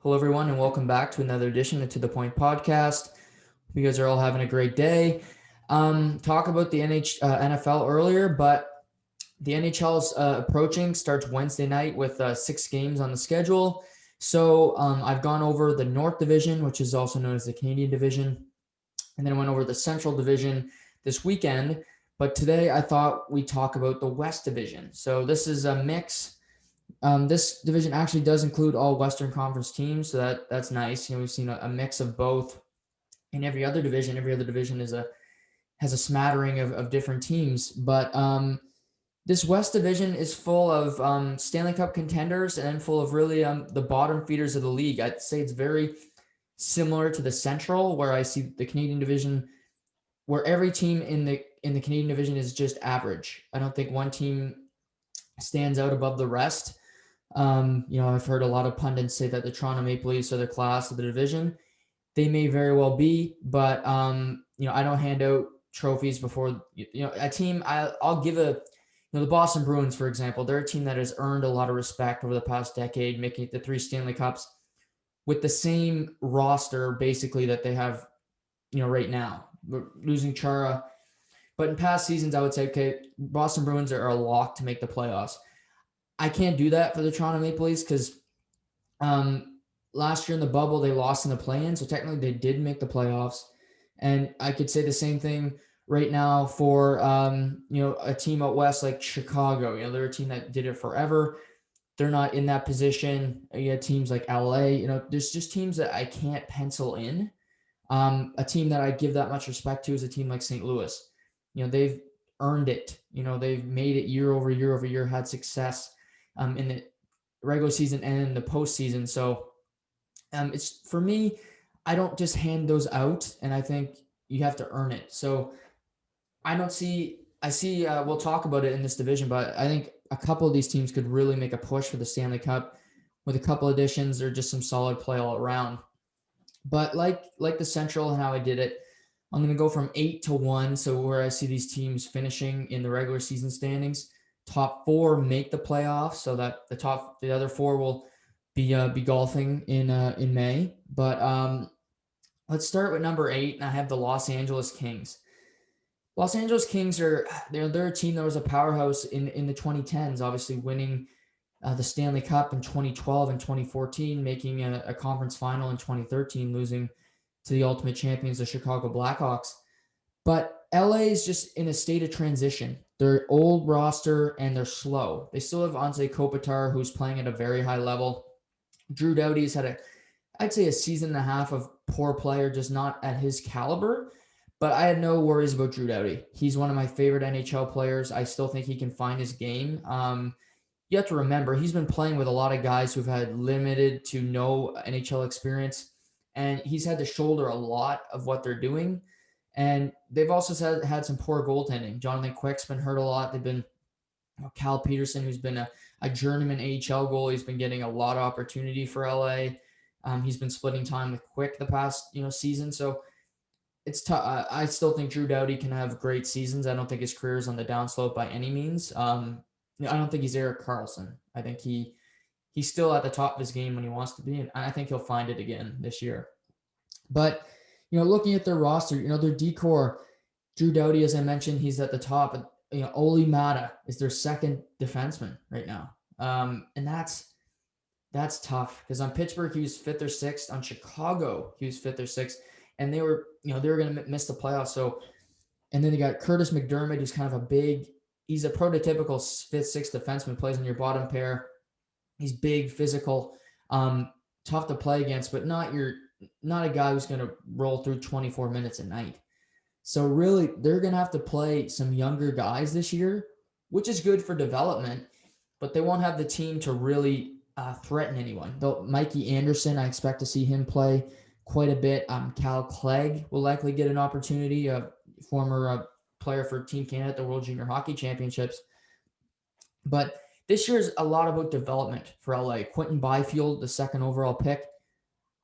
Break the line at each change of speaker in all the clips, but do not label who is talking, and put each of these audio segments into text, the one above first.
Hello, everyone, and welcome back to another edition of To The Point podcast. You guys are all having a great day. Talk about the NFL earlier, but the NHL is approaching, starts Wednesday night with 6 games on the schedule. So I've gone over the North Division, which is also known as the Canadian Division, and then I went over the Central Division this weekend. But today I thought we'd talk about the West Division. So this is a mix. This division actually does include all Western Conference teams, so that's nice. We've seen a mix of both in every other division. Every other division has a smattering of different teams, but this West Division is full of Stanley Cup contenders and full of really the bottom feeders of the league. I'd say it's very similar to the Central, where I see the Canadian Division, where every team in the Canadian Division is just average. I don't think one team stands out above the rest. I've heard a lot of pundits say that the Toronto Maple Leafs are the class of the division. They may very well be, but I don't hand out trophies before a team. I'll give the Boston Bruins, for example. They're a team that has earned a lot of respect over the past decade, making it the 3 Stanley Cups with the same roster basically that they have, right now. We're losing Chara. But in past seasons, I would say, okay, Boston Bruins are a lock to make the playoffs. I can't do that for the Toronto Maple Leafs because last year in the bubble, they lost in the play-in. So technically they did make the playoffs. And I could say the same thing right now for, a team out West like Chicago. They're a team that did it forever. They're not in that position. You have teams like LA. There's just teams that I can't pencil in. A team that I give that much respect to is a team like St. Louis. They've earned it. They've made it year over year over year, had success in the regular season and in the postseason. So it's, for me, I don't just hand those out, and I think you have to earn it. So I see we'll talk about it in this division, but I think a couple of these teams could really make a push for the Stanley Cup with a couple additions or just some solid play all around. But like the Central and how I did it, I'm going to go from 8 to 1. So where I see these teams finishing in the regular season standings, top 4 make the playoffs, so that the other 4 will be golfing in May. But let's start with number 8, and I have the Los Angeles Kings. Los Angeles Kings they're a team that was a powerhouse in the 2010s, obviously winning the Stanley Cup in 2012 and 2014, making a conference final in 2013, losing to the ultimate champions, the Chicago Blackhawks. But LA is just in a state of transition. They're old roster and they're slow. They still have Anze Kopitar, who's playing at a very high level. Drew Doughty's had I'd say a season and a half of poor player, just not at his caliber. But I had no worries about Drew Doughty. He's one of my favorite NHL players. I still think he can find his game. You have to remember, he's been playing with a lot of guys who've had limited to no NHL experience, and he's had to shoulder a lot of what they're doing. And they've also had some poor goaltending. Jonathan Quick's been hurt a lot. They've been Cal Peterson, who's been a journeyman AHL goalie. He's been getting a lot of opportunity for LA. He's been splitting time with Quick the past season. So it's tough. I still think Drew Doughty can have great seasons. I don't think his career is on the downslope by any means. I don't think he's Erik Karlsson. I think he's still at the top of his game when he wants to be, and I think he'll find it again this year. But looking at their roster, their decor, Drew Doughty, as I mentioned, he's at the top. Oli Mata is their second defenseman right now, and that's tough because on Pittsburgh he was 5th or 6th. On Chicago he was 5th or 6th, and they were going to miss the playoffs. So, and then you got Curtis McDermott, who's kind of he's a prototypical 5th, 6th defenseman, plays in your bottom pair. He's big, physical, tough to play against, but not a guy who's going to roll through 24 minutes a night. So really, they're going to have to play some younger guys this year, which is good for development, but they won't have the team to really threaten anyone. Though Mikey Anderson, I expect to see him play quite a bit. Cal Clegg will likely get an opportunity, a former player for Team Canada at the World Junior Hockey Championships. But this year's a lot about development for LA. Quentin Byfield, the 2nd overall pick.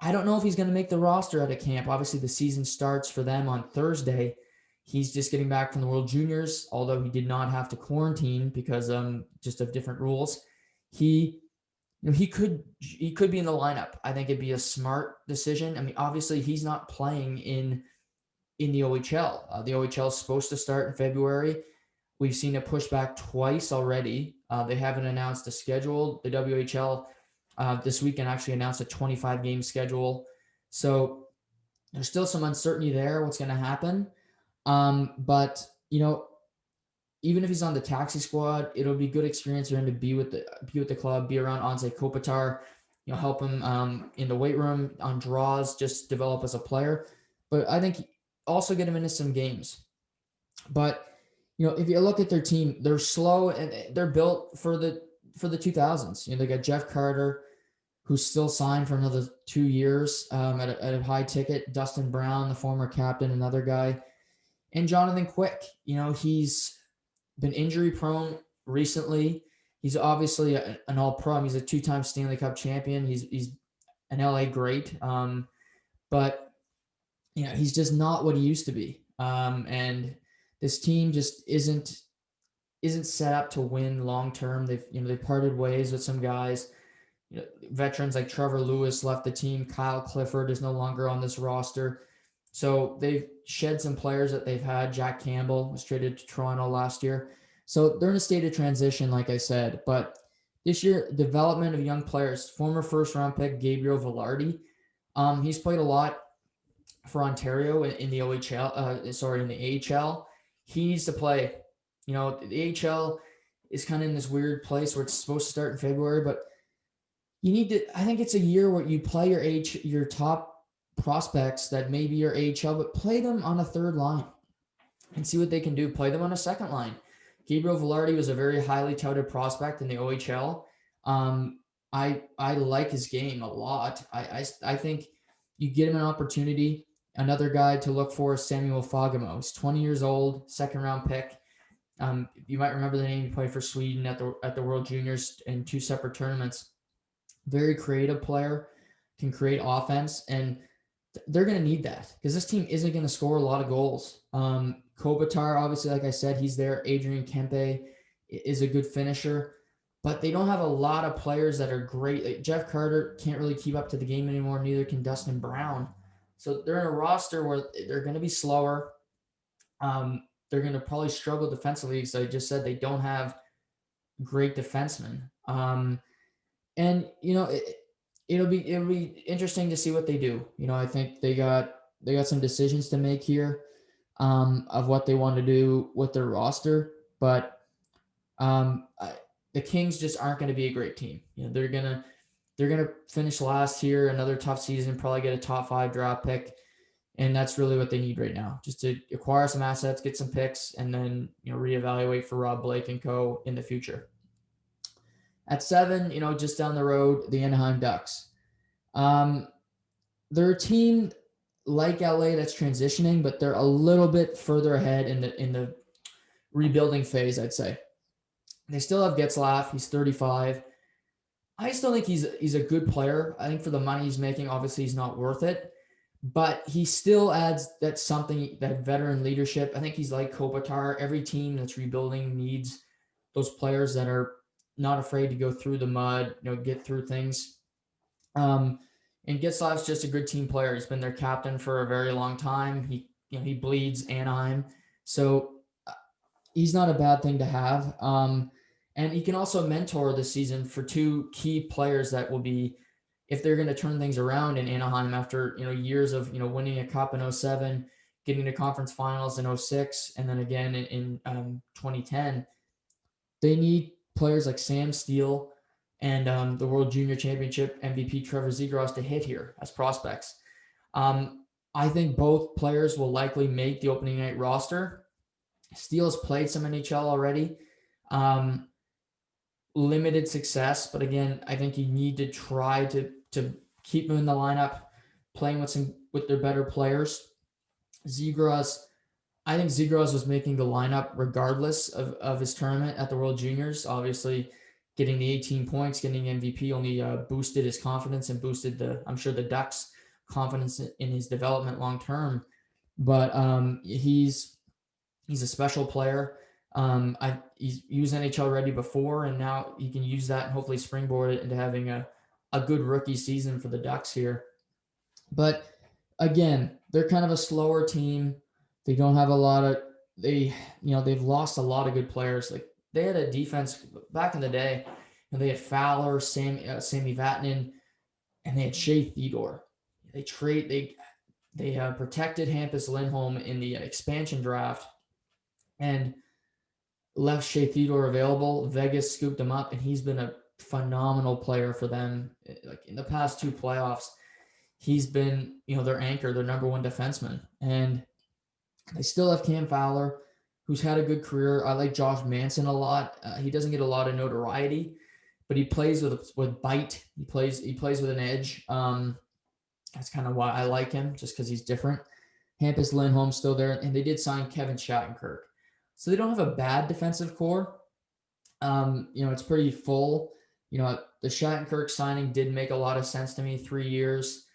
I don't know if he's going to make the roster out of camp. Obviously, the season starts for them on Thursday. He's just getting back from the World Juniors, although he did not have to quarantine because just of different rules. He he could be in the lineup. I think it'd be a smart decision. I mean, obviously he's not playing in the OHL. The OHL is supposed to start in February. We've seen it pushed back twice already. They haven't announced a schedule. The WHL this weekend actually announced a 25 game schedule. So there's still some uncertainty there. What's going to happen? But even if he's on the taxi squad, it'll be good experience for him to be with the club, be around Anze Kopitar, help him in the weight room on draws, just develop as a player. But I think also get him into some games. But if you look at their team, they're slow and they're built for the 2000s. They got Jeff Carter, who's still signed for another 2 years at a high ticket. Dustin Brown, the former captain, another guy, and Jonathan Quick. He's been injury prone recently. He's obviously an all-pro. He's a two-time Stanley Cup champion. He's an LA great, but he's just not what he used to be. And this team just isn't set up to win long term. They've parted ways with some guys. Veterans like Trevor Lewis left the team. Kyle Clifford is no longer on this roster. So they've shed some players that they've had. Jack Campbell was traded to Toronto last year. So they're in a state of transition, like I said. But this year, development of young players. Former first-round pick Gabriel Velarde. He's played a lot for Ontario in the OHL. In the AHL. He needs to play. The AHL is kind of in this weird place where it's supposed to start in February, but you need to. I think it's a year where you play your top prospects that maybe your AHL, but play them on a third line and see what they can do. Play them on a second line. Gabriel Velarde was a very highly touted prospect in the OHL. I like his game a lot. I think you get him an opportunity. Another guy to look for is Samuel Fagemo. He's 20 years old, second round pick. You might remember the name. He played for Sweden at the World Juniors in 2 separate tournaments. Very creative player, can create offense, and they're going to need that because this team isn't going to score a lot of goals. Kopitar, obviously, like I said, he's there. Adrian Kempe is a good finisher, but they don't have a lot of players that are great. Like Jeff Carter can't really keep up to the game anymore. Neither can Dustin Brown. So they're in a roster where they're going to be slower. They're going to probably struggle defensively. So I just said they don't have great defensemen. And it'll be interesting to see what they do. I think they got some decisions to make here of what they want to do with their roster, but the Kings just aren't going to be a great team. They're gonna finish last here, another tough season, probably get a top 5 draft pick, and that's really what they need right now, just to acquire some assets, get some picks, and then reevaluate for Rob Blake and co. in the future. At 7, just down the road, the Anaheim Ducks. They're a team like LA that's transitioning, but they're a little bit further ahead in the rebuilding phase, I'd say. They still have Getzlaf. He's 35. I still think he's a good player. I think for the money he's making, obviously he's not worth it, but he still adds that veteran leadership. I think he's like Kopitar. Every team that's rebuilding needs those players that are not afraid to go through the mud, get through things. And Getzlaf's just a good team player. He's been their captain for a very long time. He bleeds Anaheim, so he's not a bad thing to have. And he can also mentor this season for 2 key players that will be, if they're going to turn things around in Anaheim after years of winning a cup in 2007, getting to conference finals in 2006, and then again in 2010. They need players like Sam Steele and the World Junior Championship MVP Trevor Zegras to hit here as prospects. I think both players will likely make the opening night roster. Steele's played some NHL already. Limited success, but again, I think you need to try to keep him in the lineup, playing with their better players. Zegras, I think Zegras was making the lineup regardless of his tournament at the World Juniors. Obviously, getting the 18 points, getting MVP only boosted his confidence and boosted I'm sure the Ducks' confidence in his development long term. But he's a special player. He was NHL ready before, and now he can use that and hopefully springboard it into having a good rookie season for the Ducks here. But again, they're kind of a slower team. They don't have a lot of they've lost a lot of good players. Like they had a defense back in the day, and they had Fowler, Sammy Vatanen, and they had Shea Theodore. They protected Hampus Lindholm in the expansion draft and left Shea Theodore available. Vegas scooped him up, and he's been a phenomenal player for them. Like in the past two playoffs, he's been, their anchor, their number one defenseman. And they still have Cam Fowler, who's had a good career. I like Josh Manson a lot. He doesn't get a lot of notoriety, but he plays with bite. He plays with an edge. That's kind of why I like him, just because he's different. Hampus Lindholm's still there, and they did sign Kevin Shattenkirk. So they don't have a bad defensive core. It's pretty full. The Shattenkirk signing did make a lot of sense to me. 3 years.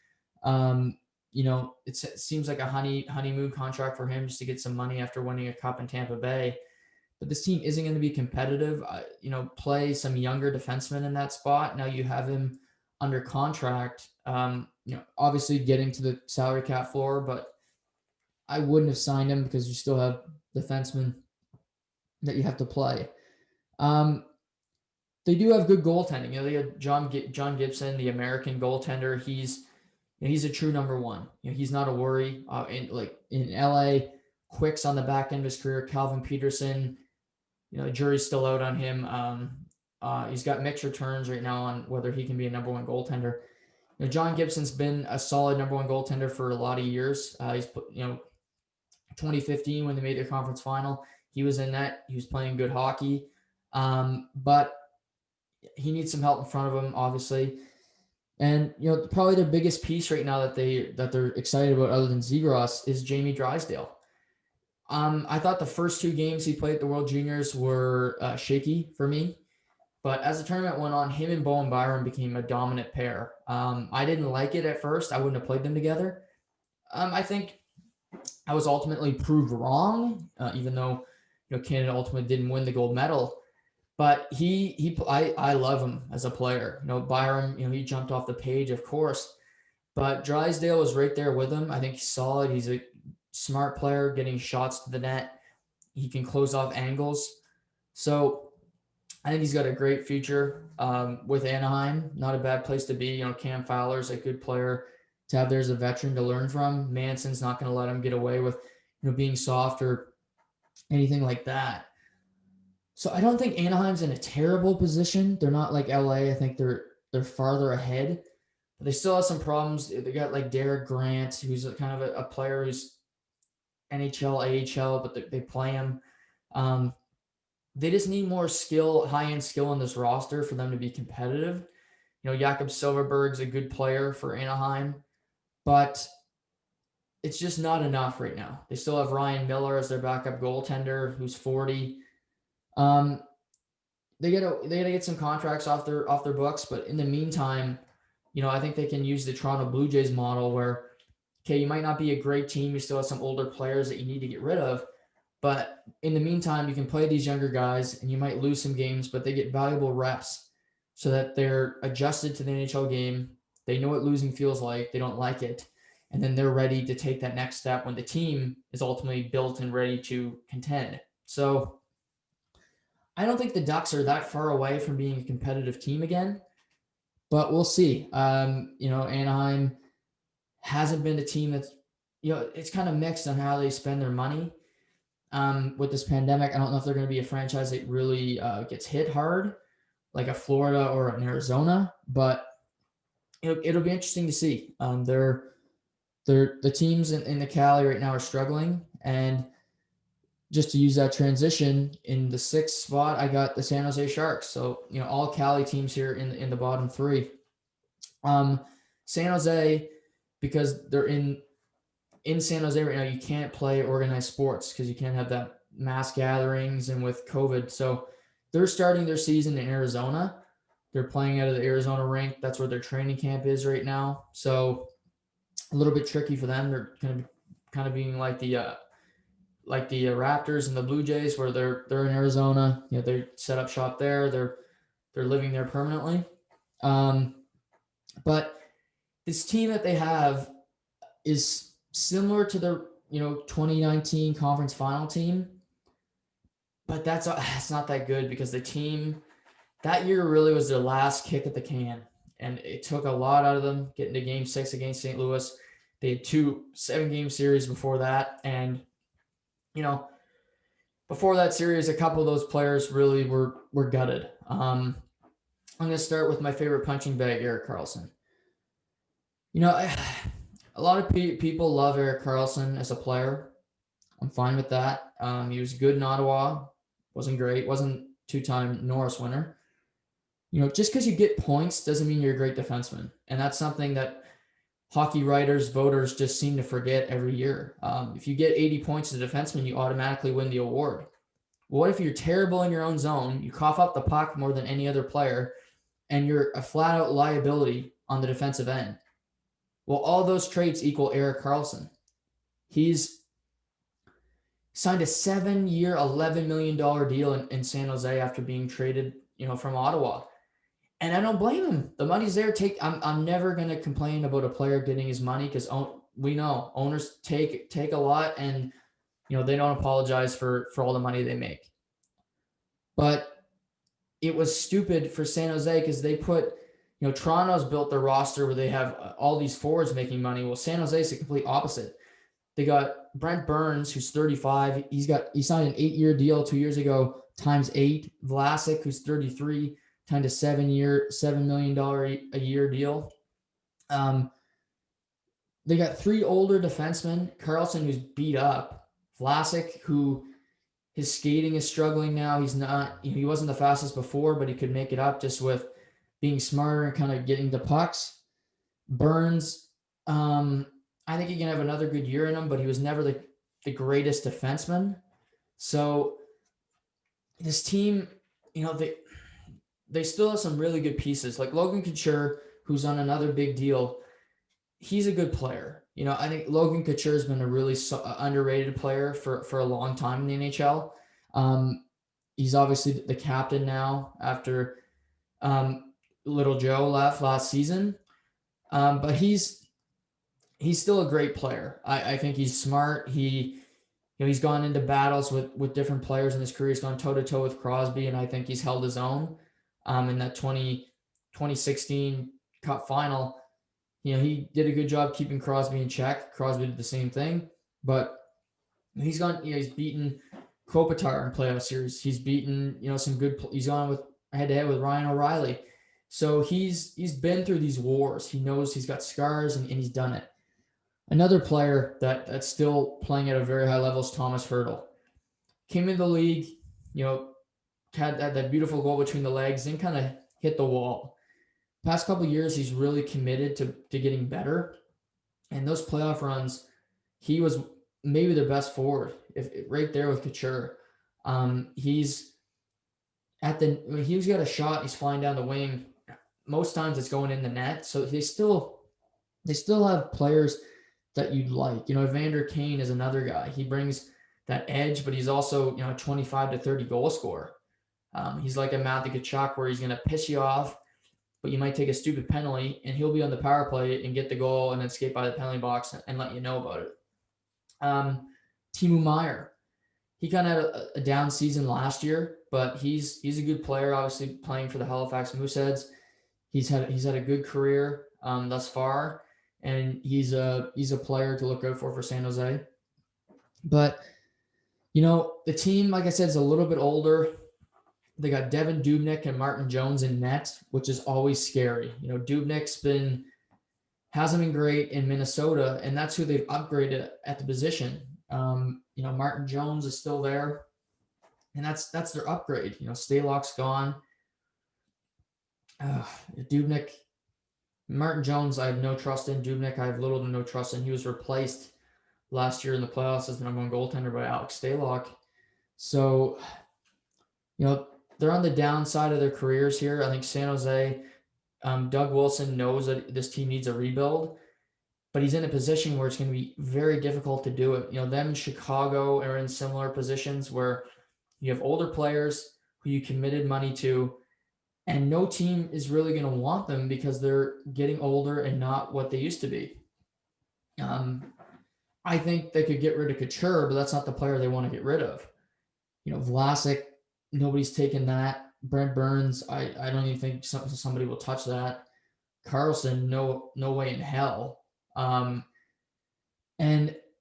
It seems like a honeymoon contract for him just to get some money after winning a cup in Tampa Bay. But this team isn't going to be competitive. Play some younger defensemen in that spot. Now you have him under contract. Obviously getting to the salary cap floor, but I wouldn't have signed him because you still have defensemen that you have to play. They do have good goaltending. They have John Gibson, the American goaltender. He's a true number one. He's not a worry. In LA, Quick's on the back end of his career. Calvin Peterson, the jury's still out on him. He's got mixed returns right now on whether he can be a number one goaltender. John Gibson's been a solid number one goaltender for a lot of years. He's 2015 when they made their conference final, he was in net. He was playing good hockey, but he needs some help in front of him, obviously. And probably the biggest piece right now that they're excited about, other than Zegras, is Jamie Drysdale. I thought the first two games he played at the World Juniors were shaky for me, but as the tournament went on, him and Bowen Byram became a dominant pair. I didn't like it at first. I wouldn't have played them together. I think I was ultimately proved wrong, even though Canada ultimately didn't win the gold medal. But I love him as a player. Byram, he jumped off the page, of course, but Drysdale was right there with him. I think he's solid. He's a smart player, getting shots to the net. He can close off angles. So I think he's got a great future with Anaheim. Not a bad place to be. Cam Fowler's a good player to have there as a veteran to learn from. Manson's not going to let him get away with, being soft or anything like that. So I don't think Anaheim's in a terrible position. They're not like LA. I think they're farther ahead. But they still have some problems. They got like Derek Grant, who's kind of a player who's NHL, AHL, but they play him. They just need more skill, high-end skill in this roster for them to be competitive. Jakob Silfverberg's a good player for Anaheim, but it's just not enough right now. They still have Ryan Miller as their backup goaltender, who's 40. They gotta get some contracts off their books, but in the meantime, I think they can use the Toronto Blue Jays model where, okay, you might not be a great team, you still have some older players that you need to get rid of, but in the meantime, you can play these younger guys, and you might lose some games, but they get valuable reps so that they're adjusted to the NHL game. They know what losing feels like. They don't like it, and then they're ready to take that next step when the team is ultimately built and ready to contend. So I don't think the Ducks are that far away from being a competitive team again, but we'll see. Anaheim hasn't been a team that's, it's kind of mixed on how they spend their money. With this pandemic, I don't know if they're going to be a franchise that really gets hit hard, like a Florida or an Arizona, but it'll be interesting to see. The teams in the Cali right now are struggling, and just to use that transition, in the 6th spot, I got the San Jose Sharks. So, all Cali teams here in the bottom 3. San Jose, because they're in San Jose right now, you can't play organized sports because you can't have that mass gatherings and with COVID. So they're starting their season in Arizona. They're playing out of the Arizona rink. That's where their training camp is right now. So a little bit tricky for them. They're going to be kind of being like the like the Raptors and the Blue Jays, where they're in Arizona. They set up shop there. They're living there permanently. But this team that they have is similar to the 2019 conference final team, but it's not that good because the team that year really was their last kick at the can, and it took a lot out of them getting to Game 6 against St. Louis. They had 2 7-game series before that, and before that series, a couple of those players really were gutted. I'm going to start with my favorite punching bag, Erik Karlsson. A lot of people love Erik Karlsson as a player. I'm fine with that. He was good in Ottawa. Wasn't great. Wasn't 2-time Norris winner. Just because you get points doesn't mean you're a great defenseman. And that's something that hockey writers, voters just seem to forget every year. If you get 80 points as a defenseman, you automatically win the award. What if you're terrible in your own zone, you cough up the puck more than any other player, and you're a flat-out liability on the defensive end? Well, all those traits equal Erik Karlsson. He's signed a 7-year, $11 million deal in San Jose after being traded, from Ottawa. And I don't blame him. The money's there. I'm never going to complain about a player getting his money because we know owners take a lot, and they don't apologize for all the money they make. But it was stupid for San Jose because they put, Toronto's built their roster where they have all these forwards making money. Well, San Jose is the complete opposite. They got Brent Burns, who's 35. He signed an 8-year deal 2 years ago, times 8. Vlasic, who's 33, signed a 7-year, $7 million a year deal. They got 3 older defensemen. Karlsson, who's beat up. Vlasic, who his skating is struggling now. He's not, he wasn't the fastest before, but he could make it up just with being smarter and kind of getting the pucks. Burns, I think he can have another good year in him, but he was never the greatest defenseman. So this team, they still have some really good pieces. Like Logan Couture, who's on another big deal. He's a good player. I think Logan Couture has been a really underrated player for a long time in the NHL. He's obviously the captain now after Little Joe left last season. But he's still a great player. I think he's smart. He's gone into battles with different players in his career. He's gone toe-to-toe with Crosby, and I think he's held his own. In that 2016 Cup final, he did a good job keeping Crosby in check. Crosby did the same thing, but he's gone. He's beaten Kopitar in playoff series. He's beaten some good. He's on with head-to-head with Ryan O'Reilly. So he's been through these wars. He knows he's got scars, and he's done it. Another player that's still playing at a very high level is Thomas Hertl. Came into the league, had that beautiful goal between the legs, then kind of hit the wall. Past couple of years, he's really committed to getting better. And those playoff runs, he was maybe their best forward, right there with Couture. He's got a shot, he's flying down the wing. Most times it's going in the net. So they still have players that you'd like. Evander Kane is another guy. He brings that edge, but he's also, 25 to 30 goal scorer. He's like a Matthew Tkachuk where he's going to piss you off, but you might take a stupid penalty and he'll be on the power play and get the goal and then skate by the penalty box and let you know about it. Timo Meier, he kind of had a down season last year, but he's a good player, obviously playing for the Halifax Mooseheads. He's had a good career thus far, and he's a player to look out for San Jose. But the team, like I said, is a little bit older. They got Devin Dubnyk and Martin Jones in net, which is always scary. Dubnyk's hasn't been great in Minnesota, and that's who they've upgraded at the position. Martin Jones is still there, and that's their upgrade. Stalock's gone. Dubnyk, Martin Jones, I have no trust in. Dubnyk, I have little to no trust in. He was replaced last year in the playoffs as the number 1 goaltender by Alex Stalock. So, they're on the downside of their careers here. I think San Jose, Doug Wilson knows that this team needs a rebuild, but he's in a position where it's going to be very difficult to do it. Them and Chicago are in similar positions where you have older players who you committed money to, and no team is really going to want them because they're getting older and not what they used to be. I think they could get rid of Couture, but that's not the player they want to get rid of. Vlasic, nobody's taken that. Brent Burns, I don't even think somebody will touch that. Carlson, no way in hell. And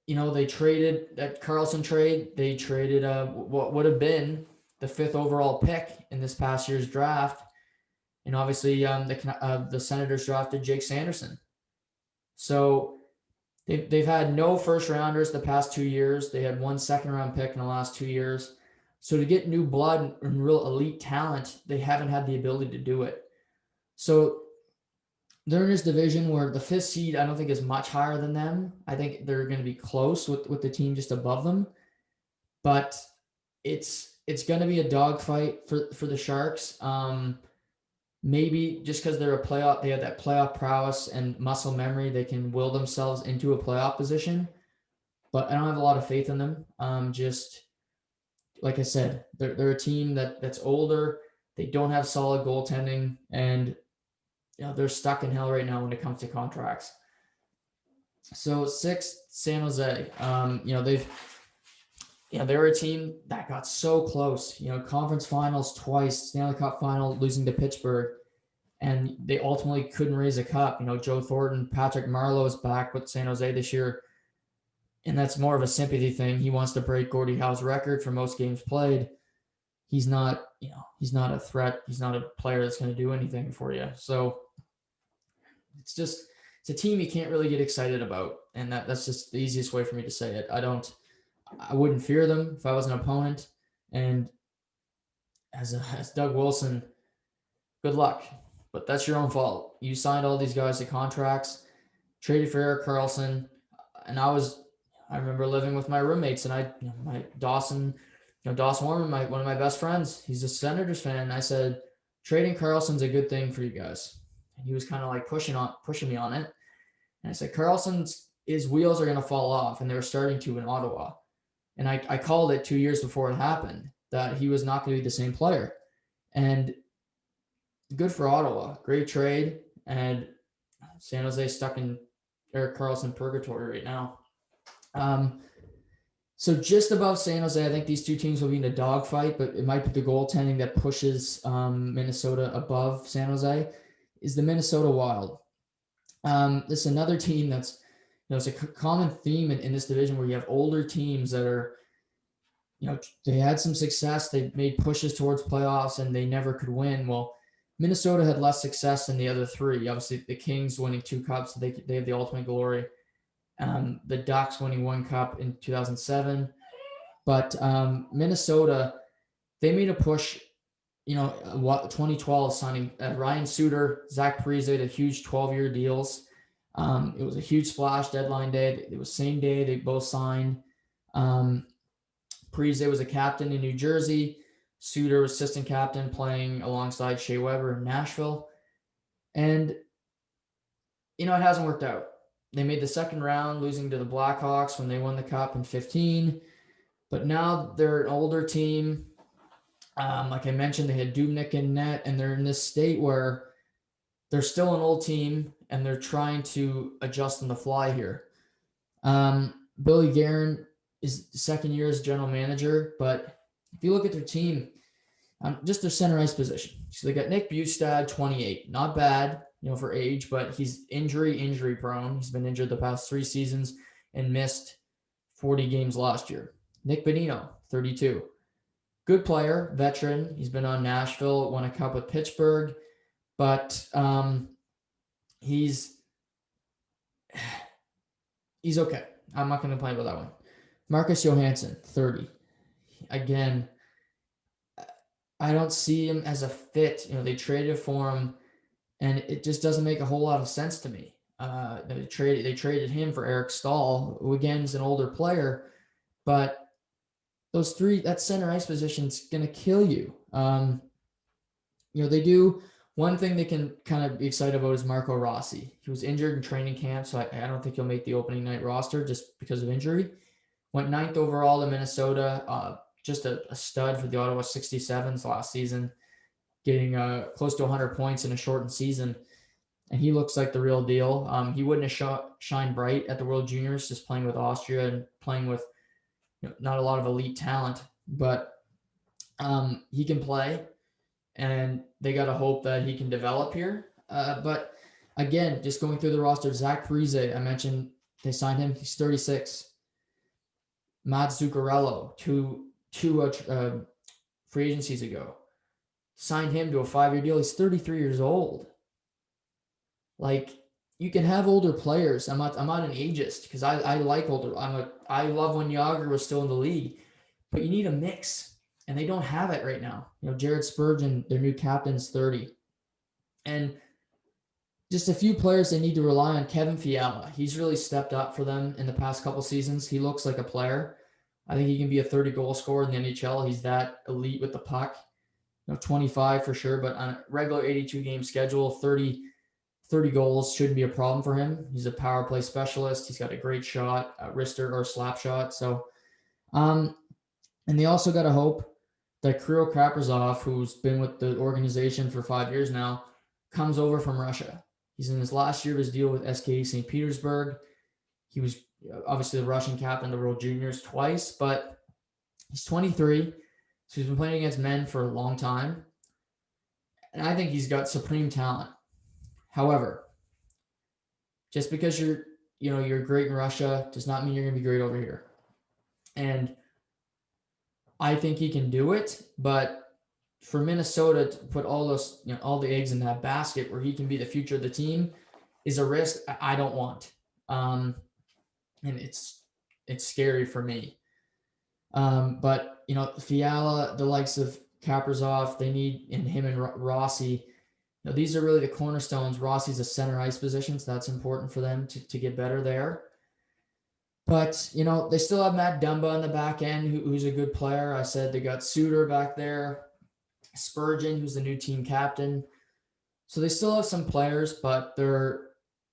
they traded that Carlson trade. They traded what would have been the 5th overall pick in this past year's draft, and obviously the Senators drafted Jake Sanderson. So they've had no first rounders the past 2 years. They had 1 second-round pick in the last 2 years. So to get new blood and real elite talent, they haven't had the ability to do it. So they're in this division where the 5th seed I don't think is much higher than them. I think they're going to be close with the team just above them, but it's going to be a dogfight for the Sharks. Maybe just because they're a playoff, they have that playoff prowess and muscle memory, they can will themselves into a playoff position. But I don't have a lot of faith in them. Just like I said, they're a team that's older. They don't have solid goaltending, and they're stuck in hell right now when it comes to contracts. So 6th, San Jose. They were a team that got so close. Conference finals twice, Stanley Cup final, losing to Pittsburgh, and they ultimately couldn't raise a cup. Joe Thornton, Patrick Marleau is back with San Jose this year, and that's more of a sympathy thing. He wants to break Gordie Howe's record for most games played. He's not a threat. He's not a player that's going to do anything for you. So it's a team you can't really get excited about. And that's just the easiest way for me to say it. I wouldn't fear them if I was an opponent. And as Doug Wilson, good luck. But that's your own fault. You signed all these guys to contracts, traded for Erik Karlsson. And I remember living with my roommates, and my Dawson Warman, one of my best friends, he's a Senators fan. And I said, trading Karlsson's a good thing for you guys. And he was kind of like pushing me on it. And I said, his wheels are going to fall off, and they were starting to in Ottawa. And I called it 2 years before it happened that he was not going to be the same player. And good for Ottawa. Great trade. And San Jose stuck in Erik Karlsson purgatory right now. So just above San Jose, I think these two teams will be in a dogfight, but it might be the goaltending that pushes Minnesota above San Jose is the Minnesota Wild. This is another team that's, it's a common theme in this division where you have older teams that are, they had some success. They made pushes towards playoffs and they never could win. Well, Minnesota had less success than the other three. Obviously, the Kings winning 2 cups, so they have the ultimate glory. The Ducks winning 1 cup in 2007. But Minnesota, they made a push, 2012 signing Ryan Suter, Zach Parise, the huge 12-year deals. It was a huge splash deadline day. It was same day they both signed. Parise was a captain in New Jersey. Suter was assistant captain playing alongside Shea Weber in Nashville. And, it hasn't worked out. They made the second round, losing to the Blackhawks when they won the cup in 2015. But now they're an older team. Like I mentioned, they had Dubnyk in net, and they're in this state where they're still an old team, and they're trying to adjust on the fly here. Billy Guerin is the second year as general manager, but if you look at their team, just their center ice position. So they got Nick Bjugstad, 28. Not bad, for age, but he's injury prone. He's been injured the past 3 seasons and missed 40 games last year. Nick Bonino, 32. Good player, veteran. He's been on Nashville, won a cup with Pittsburgh, but he's okay. I'm not going to complain about that one. Marcus Johansson, 30. Again, I don't see him as a fit. They traded for him, and it just doesn't make a whole lot of sense to me. They traded him for Eric Stahl, who again is an older player, but those 3, that center ice position is going to kill you. They do One thing they can kind of be excited about is Marco Rossi. He was injured in training camp, so I don't think he'll make the opening night roster just because of injury. Went ninth overall to Minnesota. Just a stud for the Ottawa 67s last season, getting close to 100 points in a shortened season. And he looks like the real deal. He wouldn't have shined bright at the World Juniors, just playing with Austria and playing with not a lot of elite talent, but he can play, and they got to hope that he can develop here. But again, just going through the roster, Zach Parise, I mentioned they signed him. He's 36. Matt Zuccarello, two free agencies ago, signed him to a 5-year deal. He's 33 years old. Like, you can have older players. I'm not an ageist because I like older. I love when Yager was still in the league, but you need a mix, and they don't have it right now. Jared Spurgeon, their new captain's 30, and just a few players they need to rely on. Kevin Fiala, he's really stepped up for them in the past couple seasons. He looks like a player. I think he can be a 30-goal scorer in the NHL. He's that elite with the puck. 25 for sure, but on a regular 82-game schedule, 30 goals shouldn't be a problem for him. He's a power play specialist. He's got a great shot, a wrister or slap shot. So, and they also got to hope that Kirill Kaprizov, who's been with the organization for 5 years now, comes over from Russia. He's in his last year of his deal with SKA St. Petersburg. He was obviously the Russian captain of the World Juniors twice, but he's 23, so he's been playing against men for a long time, and I think he's got supreme talent. However, just because you're great in Russia does not mean you're going to be great over here. And I think he can do it, but for Minnesota to put all the eggs in that basket where he can be the future of the team is a risk I don't want. And it's scary for me. But Fiala, the likes of Kaprizov, they need, and him and Rossi. These are really the cornerstones. Rossi's a center ice position, so that's important for them to get better there. But, they still have Matt Dumba on the back end, who's a good player. I said they got Suter back there, Spurgeon, who's the new team captain. So they still have some players, but they're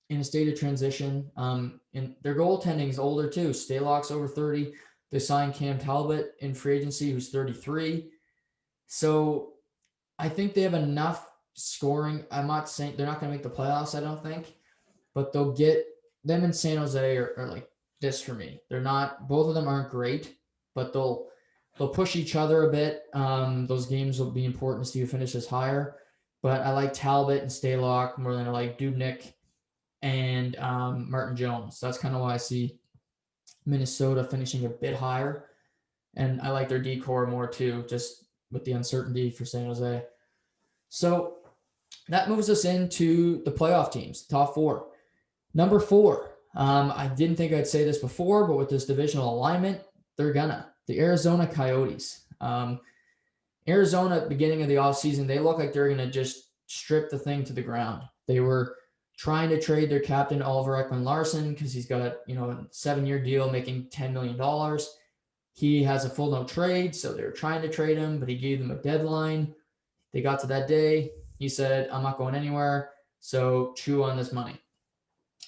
in a state of transition. And their goaltending is older too. Stalock's over 30. They signed Cam Talbot in free agency, who's 33. So I think they have enough scoring. I'm not saying they're not going to make the playoffs, I don't think, but they'll get them in San Jose are like this for me. They're not, both of them aren't great, but they'll push each other a bit. Those games will be important to see who finishes higher, but I like Talbot and Stalock more than I like Dubnyk and Martin Jones. That's kind of why I see Minnesota finishing a bit higher, and I like their decor more too, just with the uncertainty for San Jose. So that moves us into the playoff teams, top four. Number 4, I didn't think I'd say this before, but with this divisional alignment, the Arizona Coyotes. Arizona, at the beginning of the offseason, they look like they're going to just strip the thing to the ground. They were trying to trade their captain, Oliver Ekman-Larsson, because he's got a 7-year deal making $10 million. He has a full no trade, so they were trying to trade him, but he gave them a deadline. They got to that day. He said, I'm not going anywhere, so chew on this money.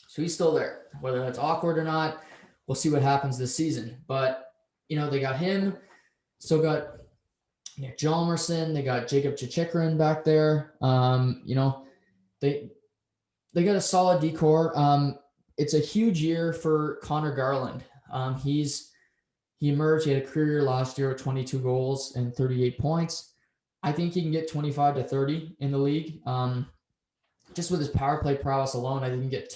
So he's still there. Whether that's awkward or not, we'll see what happens this season. But, they got him. Still got Nick Hjalmarsson. They got Jacob Chichikrin back there. They got a solid decor. It's a huge year for Connor Garland. He emerged. He had a career year last year with 22 goals and 38 points. I think he can get 25 to 30 in the league. Just with his power play prowess alone, I think he can get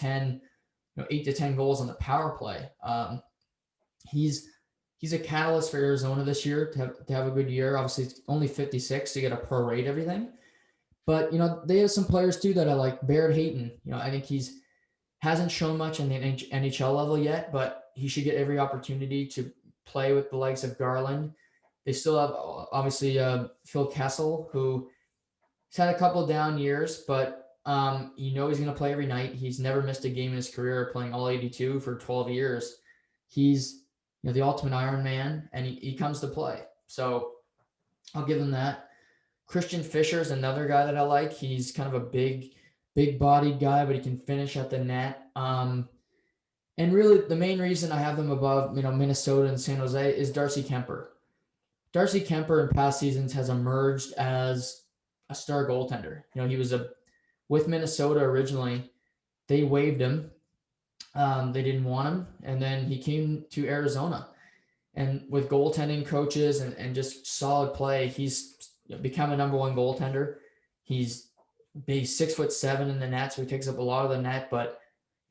8 to 10 goals on the power play. He's a catalyst for Arizona this year to have a good year. Obviously, it's only 56, so you got to prorate everything. But, they have some players too that I like. Barrett Hayton, I think hasn't shown much on the NHL level yet, but he should get every opportunity to play with the likes of Garland. They still have, obviously, Phil Kessel, who he's had a couple down years, but he's going to play every night. He's never missed a game in his career, playing all 82 for 12 years. He's the ultimate Iron Man, and he comes to play. So I'll give him that. Christian Fisher is another guy that I like. He's kind of a big bodied guy, but he can finish at the net. And really, the main reason I have them above, Minnesota and San Jose is Darcy Kemper. Darcy Kemper in past seasons has emerged as a star goaltender. He was with Minnesota originally. They waived him. They didn't want him, and then he came to Arizona. And with goaltending coaches and just solid play, he's become a number one goaltender. He's 6'7" in the net, so he takes up a lot of the net. But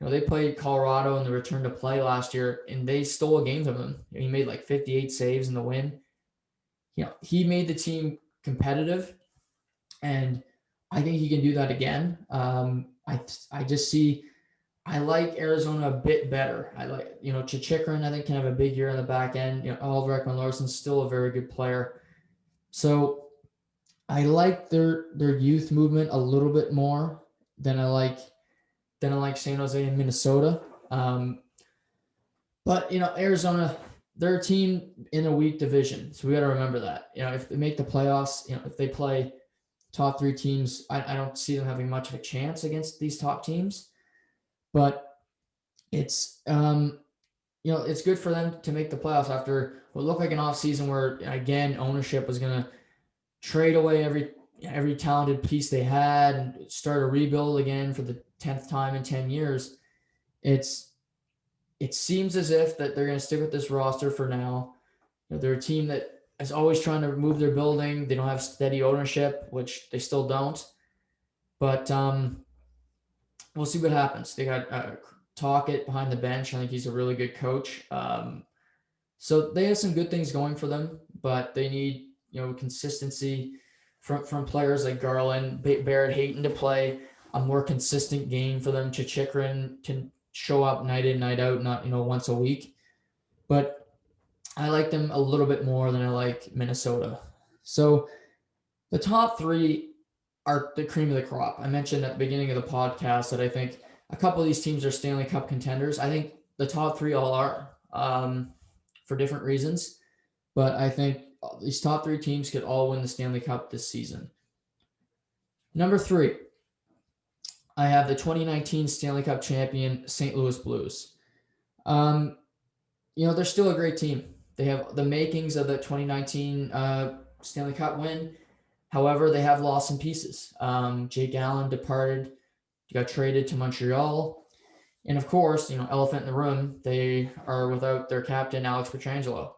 they played Colorado in the return to play last year, and they stole a game from him. He made like 58 saves in the win. He made the team competitive, and I think he can do that again. I just see. I like Arizona a bit better. I like, Chichikrin, I think, can have a big year on the back end. Oliver Ekman-Larsson's still a very good player. So I like their youth movement a little bit more than I like San Jose and Minnesota. But Arizona, they're a team in a weak division, so we got to remember that. If they make the playoffs, if they play top three teams, I don't see them having much of a chance against these top teams. But it's it's good for them to make the playoffs after what looked like an offseason where, again, ownership was going to trade away every talented piece they had and start a rebuild again for the 10th time in 10 years. It seems as if that they're going to stick with this roster for now. They're a team that is always trying to move their building. They don't have steady ownership, which they still don't. But we'll see what happens. They got Talkett behind the bench. I think he's a really good coach. So they have some good things going for them, but they need consistency from players like Garland, Barrett Hayton to play a more consistent game for them. Chichikrin can show up night in, night out, not once a week. But I like them a little bit more than I like Minnesota. So the top three are the cream of the crop. I mentioned at the beginning of the podcast that I think a couple of these teams are Stanley Cup contenders. I think the top three all are for different reasons, but I think these top three teams could all win the Stanley Cup this season. Number 3, I have the 2019 Stanley Cup champion St. Louis Blues. They're still a great team. They have the makings of the 2019 Stanley Cup win. However, they have lost some pieces. Jake Allen departed, got traded to Montreal. And of course, elephant in the room, they are without their captain, Alex Pietrangelo.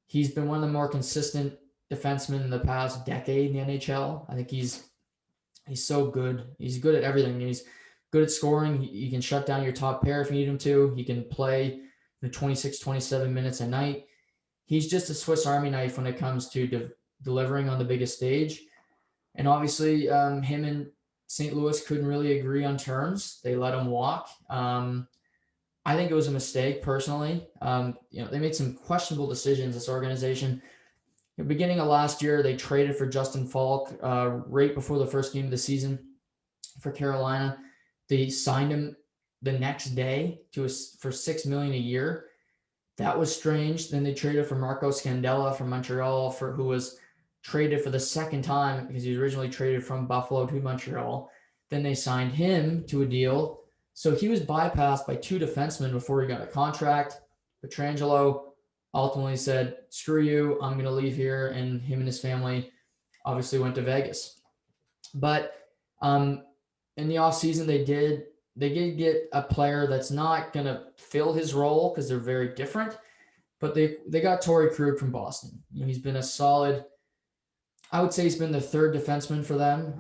He's been one of the more consistent defensemen in the past decade in the NHL. I think he's so good. He's good at everything. He's good at scoring. He can shut down your top pair if you need him to. He can play 26, 27 minutes a night. He's just a Swiss Army knife when it comes to delivering on the biggest stage. And obviously, him and St. Louis couldn't really agree on terms. They let him walk. I think it was a mistake personally. They made some questionable decisions, this organization. At the beginning of last year, they traded for Justin Falk right before the first game of the season for Carolina. They signed him the next day for $6 million a year. That was strange. Then they traded for Marco Scandella from Montreal, who was traded for the second time because he was originally traded from Buffalo to Montreal. Then they signed him to a deal. So he was bypassed by 2 defensemen before he got a contract. Pietrangelo ultimately said, screw you, I'm going to leave here. And him and his family obviously went to Vegas. But in the offseason, they did get a player that's not going to fill his role because they're very different. But they got Torrey Krug from Boston. He's been a solid, I would say he's been the third defenseman for them.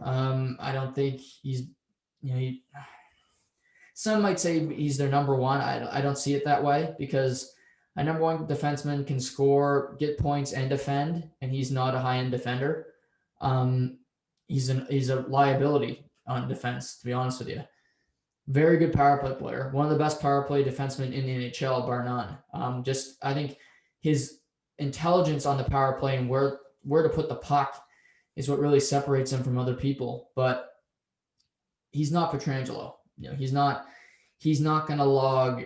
I don't think he's, some might say he's their number one. I don't see it that way because a number one defenseman can score, get points, and defend, and he's not a high-end defender. He's a liability on defense, to be honest with you. Very good power play player. One of the best power play defensemen in the NHL, bar none. I think his intelligence on the power play and where to put the puck is what really separates him from other people. But he's not Pietrangelo. He's not going to log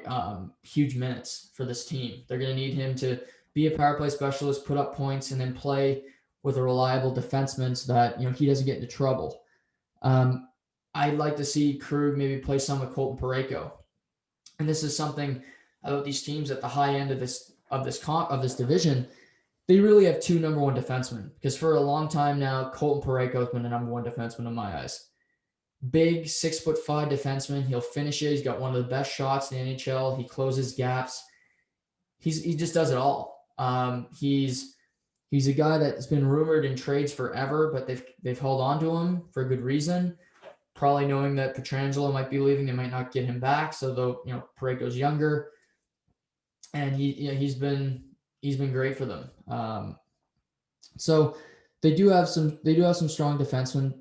huge minutes for this team. They're going to need him to be a power play specialist, put up points, and then play with a reliable defenseman so that, he doesn't get into trouble. Um, I'd like to see Krug maybe play some with Colton Parayko. And this is something about these teams at the high end of this division. They really have two number one defensemen, because for a long time now, Colton Parayko has been the number one defenseman in my eyes. Big 6'5" defenseman. He'll finish it. He's got one of the best shots in the NHL. He closes gaps. He just does it all. He's a guy that's been rumored in trades forever, but they've held on to him for a good reason. Probably knowing that Pietrangelo might be leaving, they might not get him back. So though, Parayko's younger, and he's been great for them. So they do have some strong defensemen.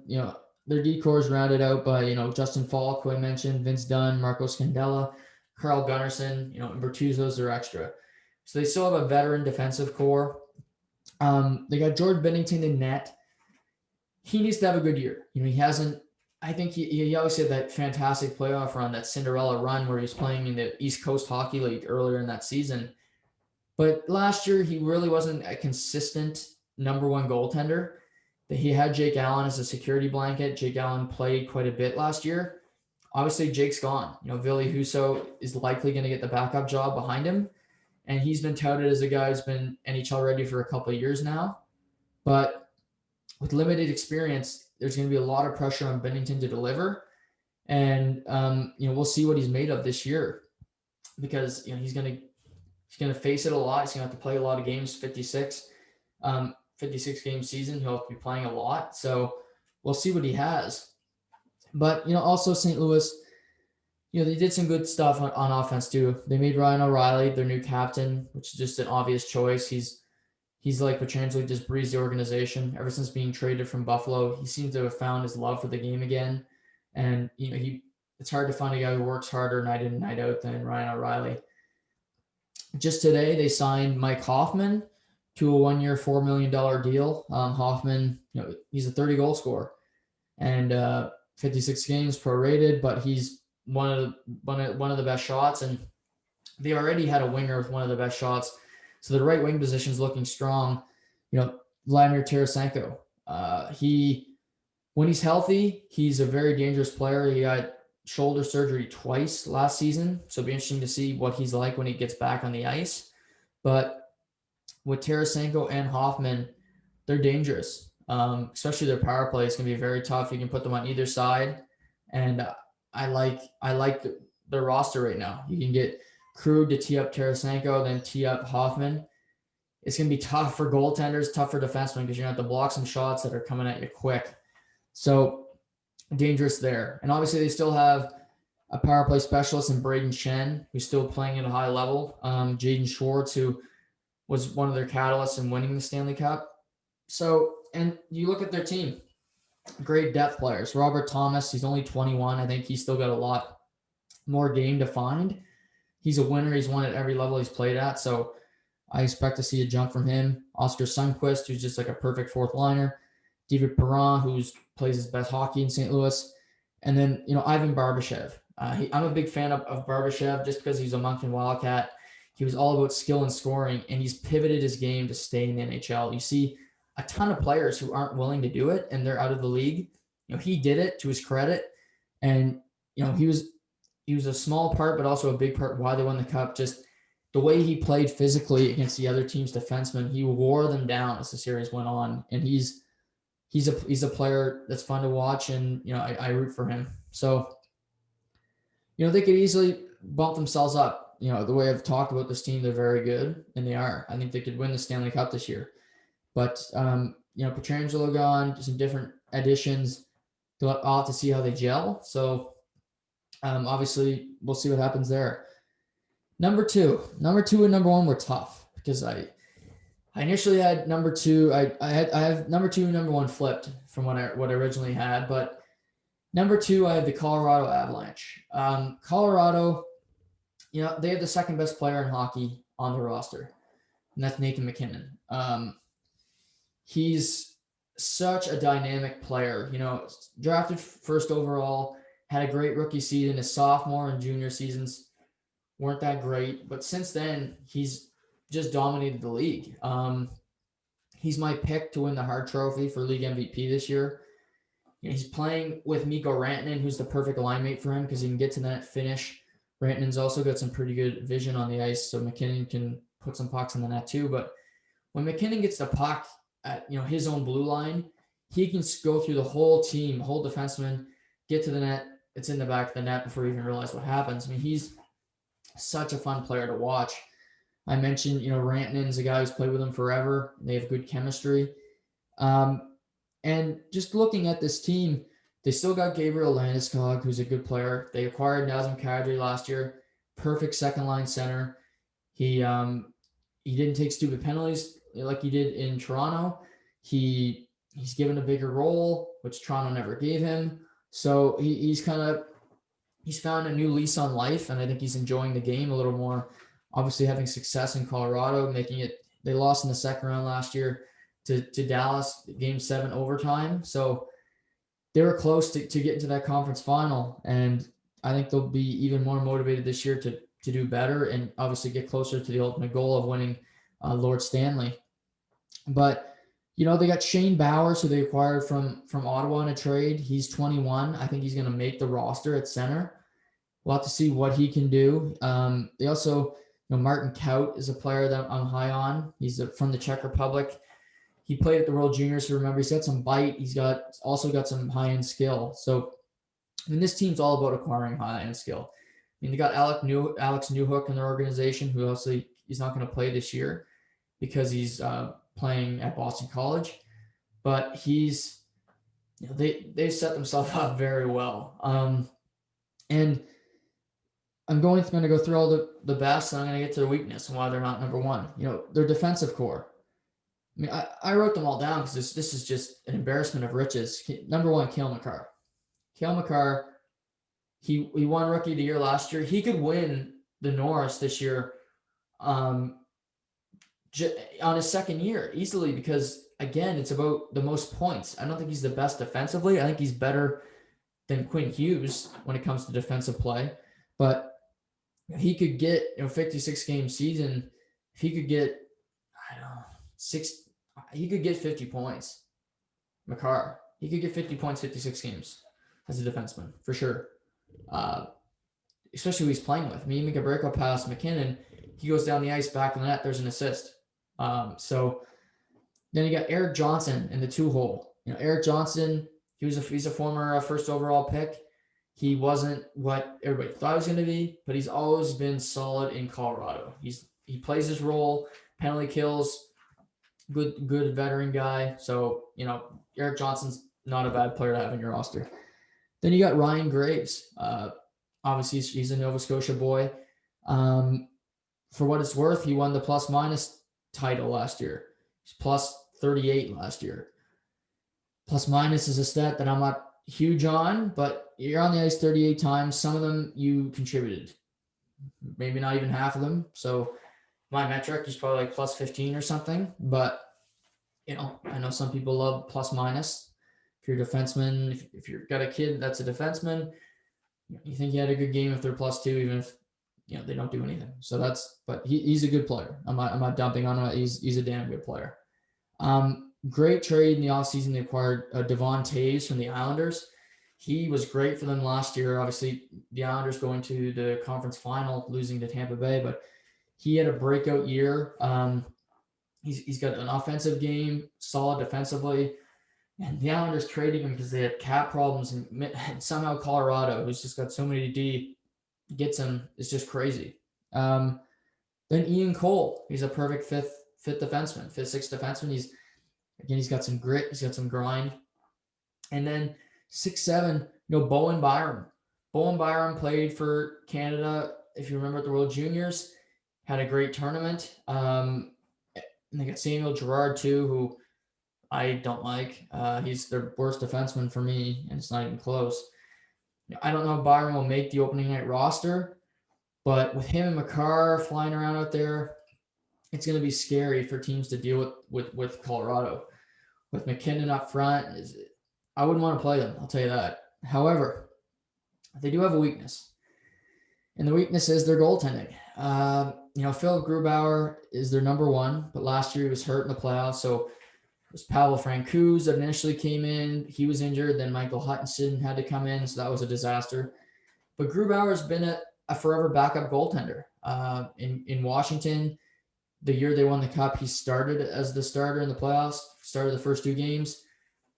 Their decor is rounded out by Justin Falk, who I mentioned, Vince Dunn, Marco Scandella, Carl Gunnarsson, and Bertuzzo's their extra. So they still have a veteran defensive core. They got Jordan Binnington in net. He needs to have a good year. He hasn't. I think he always had that fantastic playoff run, that Cinderella run where he's playing in the East Coast Hockey League earlier in that season. But last year, he really wasn't a consistent number one goaltender. He had Jake Allen as a security blanket. Jake Allen played quite a bit last year. Obviously, Jake's gone. Ville Husso is likely going to get the backup job behind him. And he's been touted as a guy who's been NHL ready for a couple of years now. But with limited experience, there's going to be a lot of pressure on Binnington to deliver. And, we'll see what he's made of this year, because, he's going to face it a lot. He's going to have to play a lot of games, 56 game season. He'll have to be playing a lot. So we'll see what he has. But, also St. Louis, they did some good stuff on offense too. They made Ryan O'Reilly their new captain, which is just an obvious choice. He's like Pietrangelo, just breezed the organization. Ever since being traded from Buffalo, he seems to have found his love for the game again. And, it's hard to find a guy who works harder night in and night out than Ryan O'Reilly. Just today, they signed Mike Hoffman to a 1-year, $4 million deal. Hoffman, he's a 30-goal scorer and 56 games prorated, but he's one of the best shots, and they already had a winger with one of the best shots. So the right wing position is looking strong. Vladimir Tarasenko, when he's healthy, he's a very dangerous player. He got shoulder surgery twice last season, so it'll be interesting to see what he's like when he gets back on the ice. But with Tarasenko and Hoffman, they're dangerous. Especially their power play is going to be very tough. You can put them on either side, and I like their roster right now. You can get Krug to tee up Tarasenko, then tee up Hoffman. It's going to be tough for goaltenders, tough for defensemen, because you're going to have to block some shots that are coming at you quick. So dangerous there. And obviously they still have a power play specialist in Braden Shen, who's still playing at a high level. Jaden Schwartz, who was one of their catalysts in winning the Stanley Cup. So, and you look at their team, great depth players. Robert Thomas, he's only 21. I think he's still got a lot more game to find. He's a winner. He's won at every level he's played at. So I expect to see a jump from him. Oscar Sundqvist, who's just like a perfect fourth liner. David Perron, who plays his best hockey in St. Louis. And then, Ivan Barbashev. I'm a big fan of Barbashev just because he's a Moncton Wildcat. He was all about skill and scoring, and he's pivoted his game to stay in the NHL. You see a ton of players who aren't willing to do it, and they're out of the league. He did it to his credit. And, he was a small part, but also a big part why they won the cup. Just the way he played physically against the other team's defensemen, he wore them down as the series went on. And he's a player that's fun to watch, and I root for him. So they could easily bump themselves up. The way I've talked about this team, they're very good, and they are. I think they could win the Stanley Cup this year. But Pietrangelo gone, some different additions. I'll have to see how they gel. So obviously we'll see what happens there. Number two and number one were tough, because I initially had number two. I have number two and number one flipped from what I originally had, but number two, I have the Colorado Avalanche. Colorado, they have the second best player in hockey on the roster, and that's Nathan MacKinnon. He's such a dynamic player. Drafted first overall, had a great rookie season. His sophomore and junior seasons weren't that great, but since then he's just dominated the league. He's my pick to win the Hart Trophy for league MVP this year. He's playing with Mikko Rantanen, who's the perfect line mate for him because he can get to the net, finish. Rantanen's also got some pretty good vision on the ice, so McKinnon can put some pucks in the net too. But when McKinnon gets the puck at his own blue line, he can go through the whole team, whole defenseman, get to the net. It's in the back of the net before you even realize what happens. I mean, he's such a fun player to watch. I mentioned, Rantanen's a guy who's played with him forever. They have good chemistry. And just looking at this team, they still got Gabriel Landeskog, who's a good player. They acquired Nazem Kadri last year, perfect second line center. He didn't take stupid penalties like he did in Toronto. He's given a bigger role, which Toronto never gave him. So he's found a new lease on life, and I think he's enjoying the game a little more. Obviously, having success in Colorado, they lost in the second round last year to Dallas, Game 7 overtime. So they were close to get into that conference final, and I think they'll be even more motivated this year to do better and obviously get closer to the ultimate goal of winning Lord Stanley. But they got Shane Bowers, who they acquired from Ottawa in a trade. He's 21. I think he's going to make the roster at center. We'll have to see what he can do. They also, Martin Kaut is a player that I'm high on. He's from the Czech Republic. He played at the World Juniors. So remember, he's got some bite. He's also got some high-end skill. So, this team's all about acquiring high-end skill. They got Alex Newhook in their organization, who obviously he's not going to play this year because he's playing at Boston College. But they've set themselves up very well. And I'm going to go through all the best, and I'm going to get to their weakness and why they're not number one. Their defensive core. I mean, I wrote them all down because this is just an embarrassment of riches. Number one, Cale Makar. Cale Makar, he won Rookie of the Year last year. He could win the Norris this year on his second year easily because, again, it's about the most points. I don't think he's the best defensively. I think he's better than Quinn Hughes when it comes to defensive play. But he could get 56 game season. If he could get, he could get 50 points. Makar, he could get 50 points, 56 games as a defenseman for sure. Especially who he's playing with. He make a breakout pass, McKinnon, he goes down the ice, back in the net, there's an assist. So then you got Eric Johnson in the 2-hole. Eric Johnson, he's a former first overall pick. He wasn't what everybody thought he was going to be, but he's always been solid in Colorado. He plays his role, penalty kills, good veteran guy. So, Eric Johnson's not a bad player to have in your roster. Then you got Ryan Graves. Obviously, he's a Nova Scotia boy. For what it's worth, he won the plus-minus title last year. He's plus 38 last year. Plus-minus is a stat that I'm not huge on, but you're on the ice 38 times. Some of them you contributed. Maybe not even half of them. So my metric is probably like plus 15 or something. But, I know some people love plus-minus. If you're a defenseman, if you've got a kid that's a defenseman, you think he had a good game if they're plus 2, even if they don't do anything. So but he's a good player. I'm not dumping on him. He's a damn good player. Great trade in the offseason. They acquired Devon Toews from the Islanders. He was great for them last year. Obviously, the Islanders going to the conference final, losing to Tampa Bay, but he had a breakout year. He's got an offensive game, solid defensively. And the Islanders traded him because they had cap problems, and somehow Colorado, who's just got so many D, gets him. It's just crazy. Then Ian Cole, he's a perfect fifth, sixth defenseman. He's got some grit, he's got some grind. And then 6'7", Bowen Byram. Bowen Byram played for Canada, if you remember, at the World Juniors, had a great tournament. And they got Samuel Girard too, who I don't like. He's their worst defenseman for me, and it's not even close. I don't know if Byron will make the opening night roster, but with him and Makar flying around out there, it's going to be scary for teams to deal with Colorado. With McKinnon up front, I wouldn't want to play them, I'll tell you that. However, they do have a weakness, and the weakness is their goaltending. Phil Grubauer is their number one, but last year he was hurt in the playoffs, so was Pavel Francouz that initially came in. He was injured. Then Michael Hutchinson had to come in, so that was a disaster. But Grubauer's been a forever backup goaltender. In Washington, the year they won the cup, he started as the starter in the playoffs, started the first 2 games.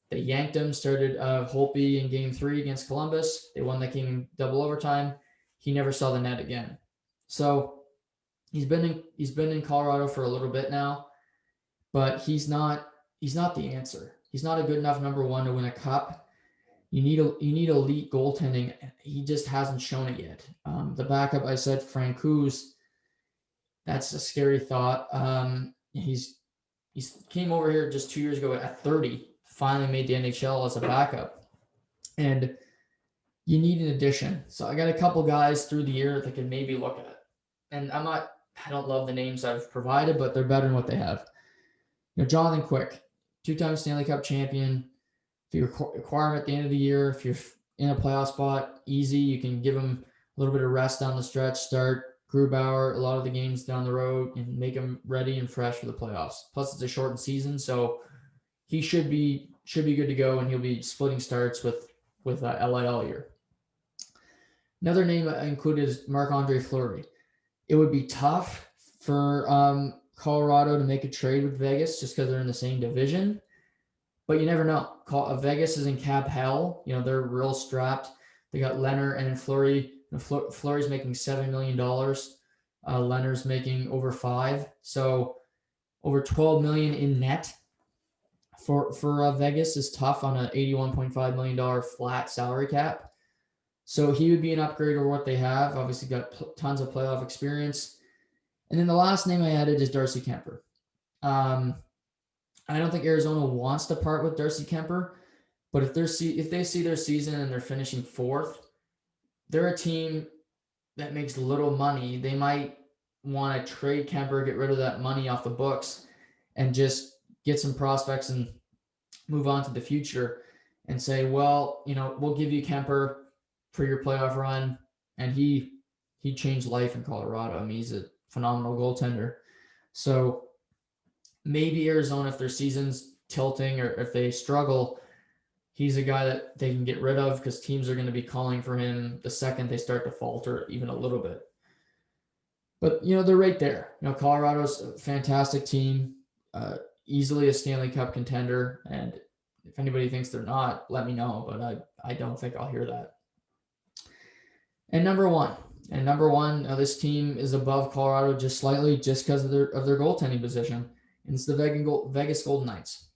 They yanked him, started Holtby in game 3 against Columbus. They won that game in double overtime. He never saw the net again. So he's been in Colorado for a little bit now, but he's not the answer. He's not a good enough number one to win a cup. You need elite goaltending. He just hasn't shown it yet. The backup, I said, Francouz. That's a scary thought. He's came over here just 2 years ago at 30. Finally made the NHL as a backup, and you need an addition. So I got a couple guys through the year that can maybe look at, and I don't love the names I've provided, but they're better than what they have. Jonathan Quick, 2-time Stanley Cup champion. If you acquire him at the end of the year, if you're in a playoff spot, easy. You can give him a little bit of rest down the stretch, start Grubauer a lot of the games down the road, and make him ready and fresh for the playoffs. Plus, it's a shortened season, so he should be good to go, and he'll be splitting starts with LA all year. Another name I included is Marc-Andre Fleury. It would be tough for Colorado to make a trade with Vegas just because they're in the same division, but you never know. Vegas is in cap hell. They're real strapped. They got Leonard and Fleury. Fleury's making $7 million. Leonard's making over $5 million. So over $12 million in net for Vegas is tough on an $81.5 million flat salary cap. So he would be an upgrade over what they have. Obviously got tons of playoff experience. And then the last name I added is Darcy Kuemper. I don't think Arizona wants to part with Darcy Kuemper, but if they see their season and they're finishing 4th, they're a team that makes little money. They might want to trade Kuemper, get rid of that money off the books, and just get some prospects and move on to the future and say, well, we'll give you Kuemper for your playoff run. And he changed life in Colorado. I mean, he's a phenomenal goaltender. So maybe Arizona, if their season's tilting or if they struggle, he's a guy that they can get rid of because teams are going to be calling for him the second they start to falter even a little bit. But, they're right there. Colorado's a fantastic team, easily a Stanley Cup contender. And if anybody thinks they're not, let me know. But I don't think I'll hear that. And number one, this team is above Colorado just slightly just because of their goaltending position. And it's the Vegas Golden Knights.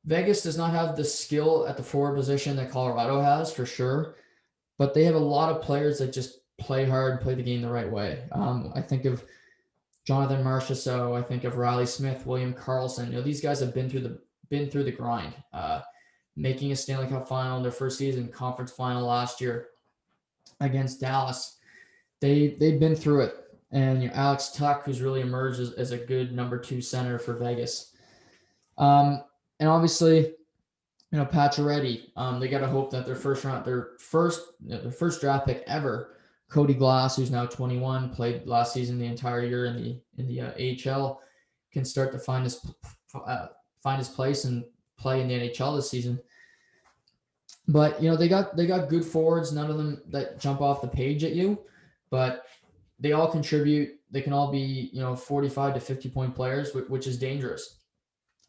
Vegas does not have the skill at the forward position that Colorado has, for sure. But they have a lot of players that just play hard and play the game the right way. I think of Jonathan Marchessault. I think of Riley Smith, William Karlsson. These guys have been through the grind. Making a Stanley Cup final in their first season, conference final last year against Dallas. They've been through it. And Alex Tuch, who's really emerged as a good number 2 center for Vegas. And obviously, Pacioretty. They got to hope that their first draft pick ever, Cody Glass, who's now 21, played last season the entire year in the AHL, can start to find his place and play in the NHL this season. But they got good forwards. None of them that jump off the page at you, but they all contribute. They can all be 45 to 50 point players, which is dangerous.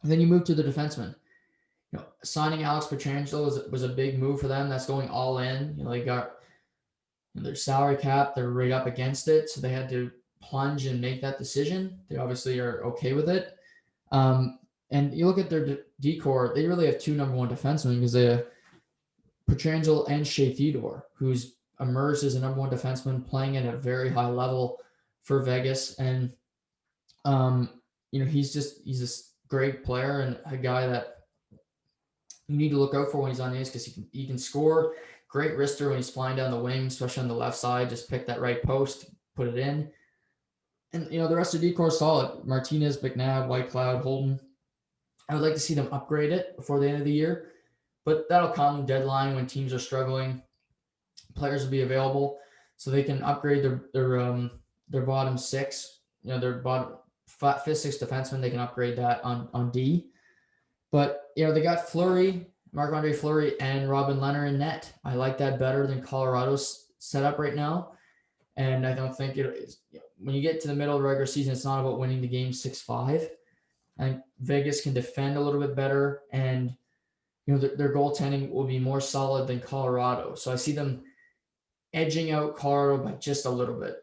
And then you move to the defensemen. Signing Alex Pietrangelo was a big move for them. That's going all in. They got their salary cap. They're right up against it, so they had to plunge and make that decision. They obviously are okay with it. And you look at their decor; they really have 2 number 1 defensemen because they have Pietrangelo and Shea Theodore, who's emerged as a number 1 defenseman, playing at a very high level for Vegas. And he's a great player and a guy that you need to look out for when he's on the ice because he can score. Great wrister when he's flying down the wing, especially on the left side. Just pick that right post, put it in. And, the rest of the decor is solid. Martinez, McNabb, Whitecloud, Holden. I would like to see them upgrade it before the end of the year. But that'll come deadline when teams are struggling. Players will be available. So they can upgrade their bottom 6, their bottom fifth, sixth defenseman, they can upgrade that on D. But, they got Marc-Andre Fleury, and Robin Lehner in net. I like that better than Colorado's setup right now. And I don't think when you get to the middle of the regular season, it's not about winning the game 6-5. I think Vegas can defend a little bit better, and their goaltending will be more solid than Colorado. So I see them edging out Colorado by just a little bit.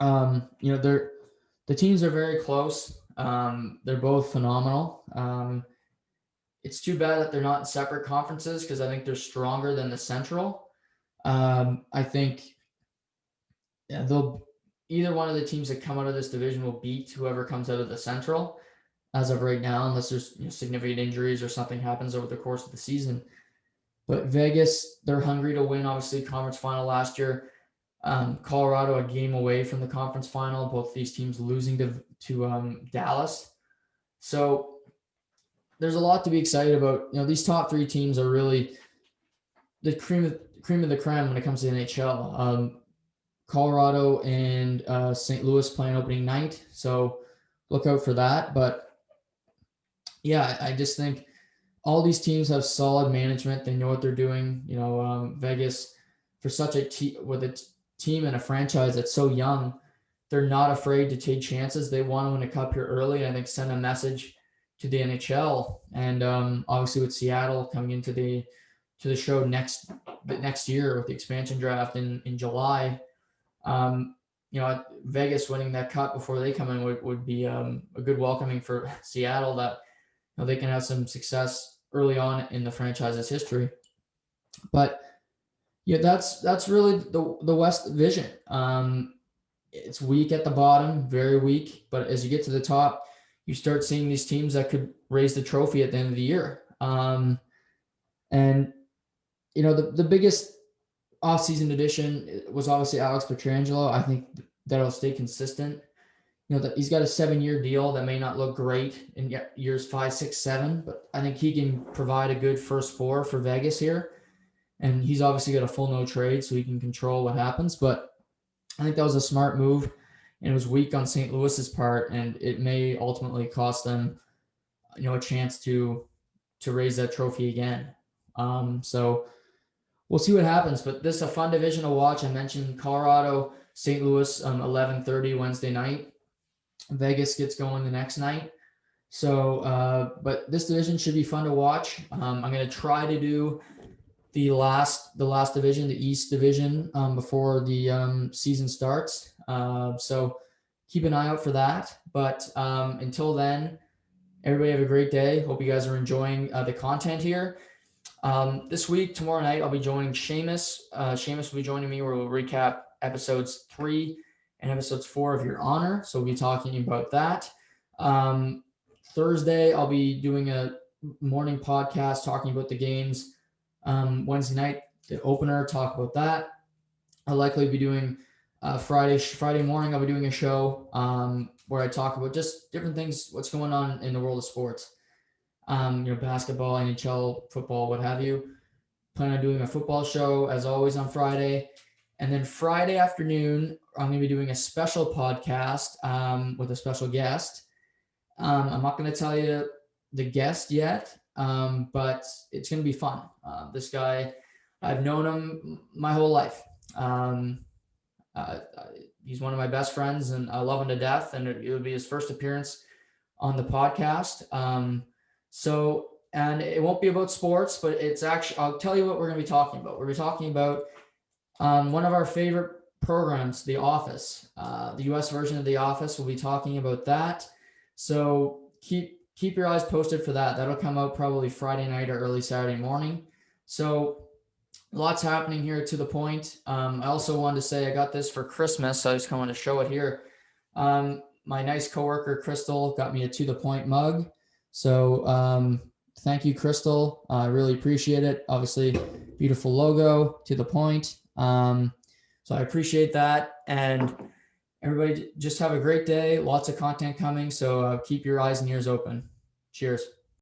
The teams are very close. They're both phenomenal. It's too bad that they're not in separate conferences because I think they're stronger than the Central. I think either one of the teams that come out of this division will beat whoever comes out of the Central as of right now, unless there's significant injuries or something happens over the course of the season. But Vegas, they're hungry to win, obviously, conference final last year. Colorado, a game away from the conference final, both these teams losing to Dallas. So there's a lot to be excited about. These top three teams are really the cream of the creme when it comes to the NHL. Colorado and St. Louis playing opening night, so look out for that. But yeah, I just think all these teams have solid management. They know what they're doing. Vegas, for such with a team and a franchise that's so young, they're not afraid to take chances. They want to win a cup here early, and I think send a message to the NHL. And obviously with Seattle coming into the show next year with the expansion draft in July, Vegas winning that cup before they come in would be a good welcoming for Seattle, that they can have some success early on in the franchise's history. But yeah, that's really the West Division. It's weak at the bottom, very weak, but as you get to the top, you start seeing these teams that could raise the trophy at the end of the year. And the biggest offseason addition was obviously Alex Pietrangelo. I think that'll stay consistent. That he's got a 7-year deal that may not look great in years 5, 6, 7, but I think he can provide a good first four for Vegas here. And he's obviously got a full no trade, so he can control what happens. But I think that was a smart move, and it was weak on St. Louis's part, and it may ultimately cost them, a chance to raise that trophy again. So we'll see what happens, but this is a fun division to watch. I mentioned Colorado, St. Louis, 11:30 Wednesday night. Vegas gets going the next night. So, but this division should be fun to watch. I'm going to try to do the last division, the East Division, before the season starts. So keep an eye out for that. But until then, everybody have a great day. Hope you guys are enjoying the content here. This week, tomorrow night, I'll be joining Seamus. Seamus will be joining me where we'll recap episodes 3 and episodes 4 of Your Honor. So we'll be talking about that. Thursday, I'll be doing a morning podcast talking about the games. Wednesday night, the opener, talk about that. I'll likely be doing Friday morning, I'll be doing a show where I talk about just different things, what's going on in the world of sports. Basketball, NHL, football, what have you. Plan on doing a football show as always on Friday. And then Friday afternoon, I'm going to be doing a special podcast with a special guest. I'm not going to tell you the guest yet, but it's going to be fun. This guy, I've known him my whole life. He's one of my best friends, and I love him to death. And it will be his first appearance on the podcast. And it won't be about sports, but it's actually, I'll tell you what we're going to be talking about. We're going to be talking about one of our favorite programs, The Office. The U.S. version of The Office. We'll be talking about that. So keep your eyes posted for that. That'll come out probably Friday night or early Saturday morning. So lots happening here to the point. I also wanted to say I got this for Christmas, so I just kind of want to show it here. My nice coworker, Crystal, got me a To The Point mug. So thank you, Crystal. I really appreciate it. Obviously, beautiful logo, To The Point. So I appreciate that. And everybody just have a great day. Lots of content coming. So keep your eyes and ears open. Cheers.